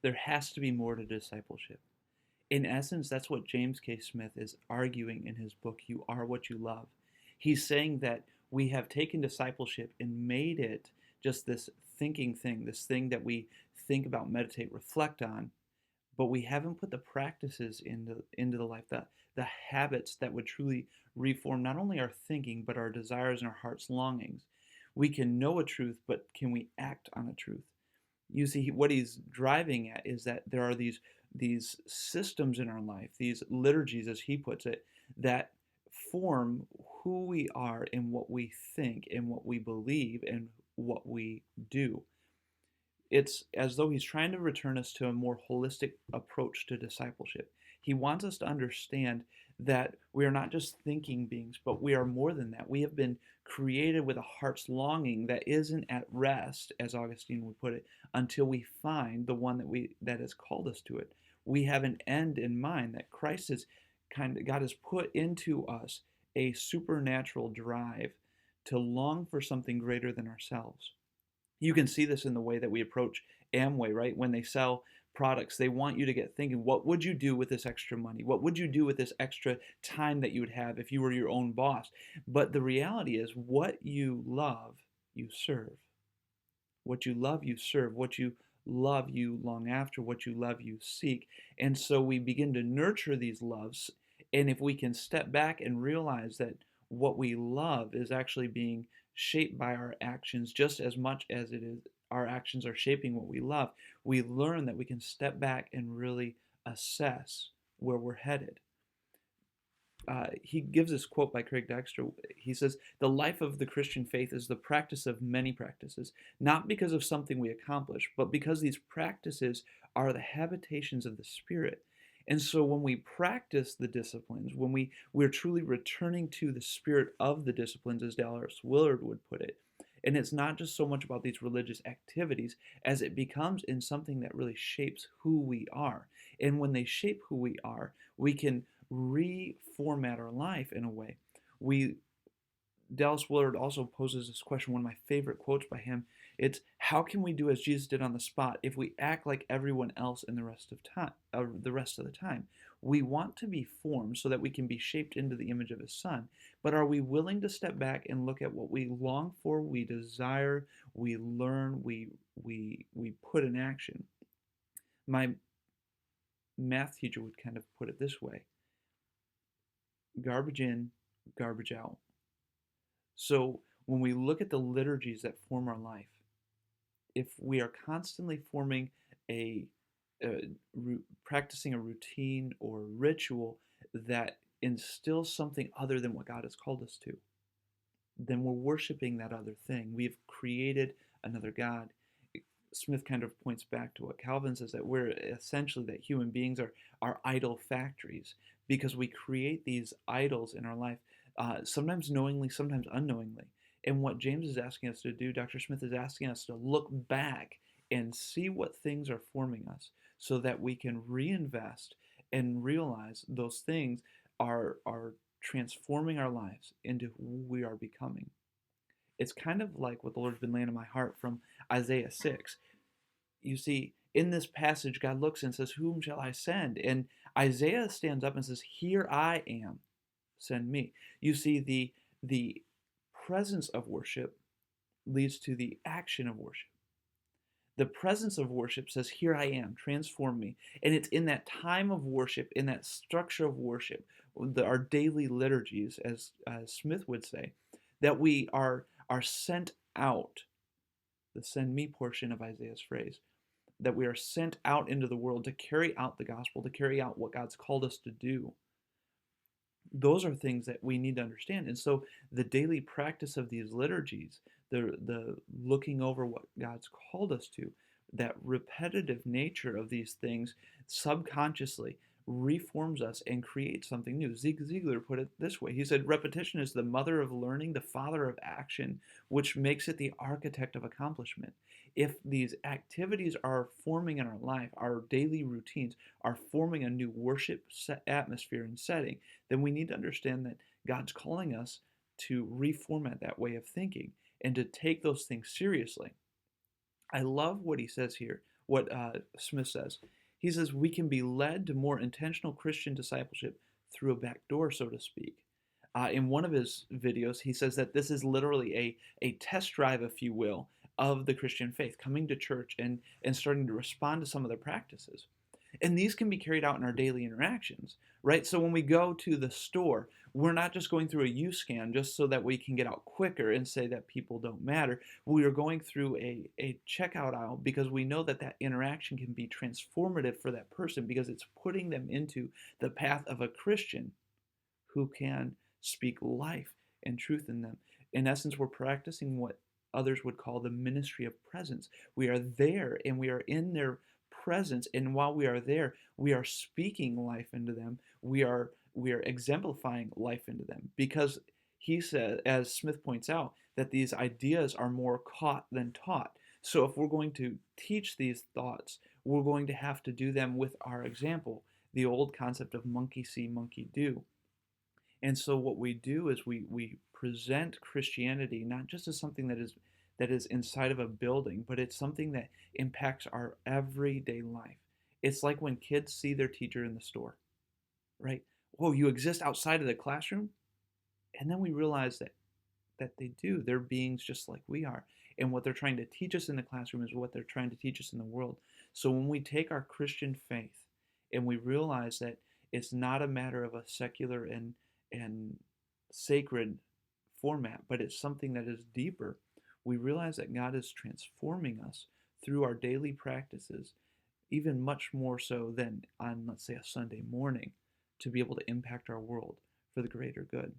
There has to be more to discipleship. In essence, that's what James K. Smith is arguing in his book, You Are What You Love. He's saying that we have taken discipleship and made it just this thinking thing, this thing that we think about, meditate, reflect on, but we haven't put the practices into the life, the habits that would truly reform not only our thinking, but our desires and our heart's longings. We can know a truth, but can we act on a truth? You see, what he's driving at is that there are these systems in our life, these liturgies, as he puts it, that form who we are and what we think and what we believe and what we do. It's as though he's trying to return us to a more holistic approach to discipleship. He wants us to understand that we are not just thinking beings, but we are more than that. We have been created with a heart's longing that isn't at rest, as Augustine would put it, until we find the one that has called us to it. We have an end in mind that Christ is God has put into us a supernatural drive to long for something greater than ourselves. You can see this in the way that we approach Amway, right? When they sell products, they want you to get thinking, what would you do with this extra money? What would you do with this extra time that you would have if you were your own boss? But the reality is, what you love, you serve. What you love, you serve. What you love, you long after. What you love, you seek. And so we begin to nurture these loves. And if we can step back and realize that what we love is actually being shaped by our actions just as much as it is our actions are shaping what we love, we learn that we can step back and really assess where we're headed. He gives this quote by Craig Dexter. He says, "The life of the Christian faith is the practice of many practices, not because of something we accomplish, but because these practices are the habitations of the Spirit." And so when we practice the disciplines, when we're truly returning to the spirit of the disciplines, as Dallas Willard would put it, and it's not just so much about these religious activities as it becomes in something that really shapes who we are. And when they shape who we are, we can reformat our life in a way. We Dallas Willard also poses this question, one of my favorite quotes by him. It's, how can we do as Jesus did on the spot if we act like everyone else in the rest of the time? We want to be formed so that we can be shaped into the image of his son, but are we willing to step back and look at what we long for, we desire, we learn, we put in action? My math teacher would kind of put it this way: garbage in, garbage out. So when we look at the liturgies that form our life, if we are constantly forming a, practicing a routine or ritual that instills something other than what God has called us to, then we're worshiping that other thing. We've created another God. Smith kind of points back to what Calvin says, that we're essentially, that human beings are idol factories, because we create these idols in our life, sometimes knowingly, sometimes unknowingly. And what James is asking us to do, Dr. Smith is asking us to look back and see what things are forming us so that we can reinvest and realize those things are transforming our lives into who we are becoming. It's kind of like what the Lord's been laying in my heart from Isaiah 6. You see, in this passage, God looks and says, "Whom shall I send?" And Isaiah stands up and says, "Here I am, send me." You see, the presence of worship leads to the action of worship. The presence of worship says, "Here I am, transform me." And it's in that time of worship, in that structure of worship, our daily liturgies, as Smith would say, that we are sent out, the send me portion of Isaiah's phrase, that we are sent out into the world to carry out the gospel, to carry out what God's called us to do. Those are things that we need to understand. And so the daily practice of these liturgies, the looking over what God's called us to, that repetitive nature of these things subconsciously reforms us and creates something new. Zig Ziglar put it this way. He said, "Repetition is the mother of learning, the father of action, which makes it the architect of accomplishment." If these activities are forming in our life, our daily routines are forming a new worship atmosphere and setting, then we need to understand that God's calling us to reformat that way of thinking and to take those things seriously. I love what he says here. what Smith says. He says we can be led to more intentional Christian discipleship through a back door, so to speak. In one of his videos, he says that this is literally a test drive, if you will, of the Christian faith, coming to church and starting to respond to some of their practices. And these can be carried out in our daily interactions, right? So when we go to the store, we're not just going through a use scan just so that we can get out quicker and say that people don't matter. We are going through a checkout aisle because we know that that interaction can be transformative for that person because it's putting them into the path of a Christian who can speak life and truth in them. In essence, we're practicing what others would call the ministry of presence. We are there and we are in their presence, and while we are there, we are speaking life into them. We are exemplifying life into them because he says, as Smith points out, that these ideas are more caught than taught. So if we're going to teach these thoughts, we're going to have to do them with our example, the old concept of monkey see, monkey do. And so what we do is we present Christianity not just as something that is inside of a building, but it's something that impacts our everyday life. It's like when kids see their teacher in the store, right? Whoa, you exist outside of the classroom? And then we realize that they do. They're beings just like we are. And what they're trying to teach us in the classroom is what they're trying to teach us in the world. So when we take our Christian faith and we realize that it's not a matter of a secular and sacred format, but it's something that is deeper, we realize that God is transforming us through our daily practices, even much more so than on, let's say, a Sunday morning, to be able to impact our world for the greater good.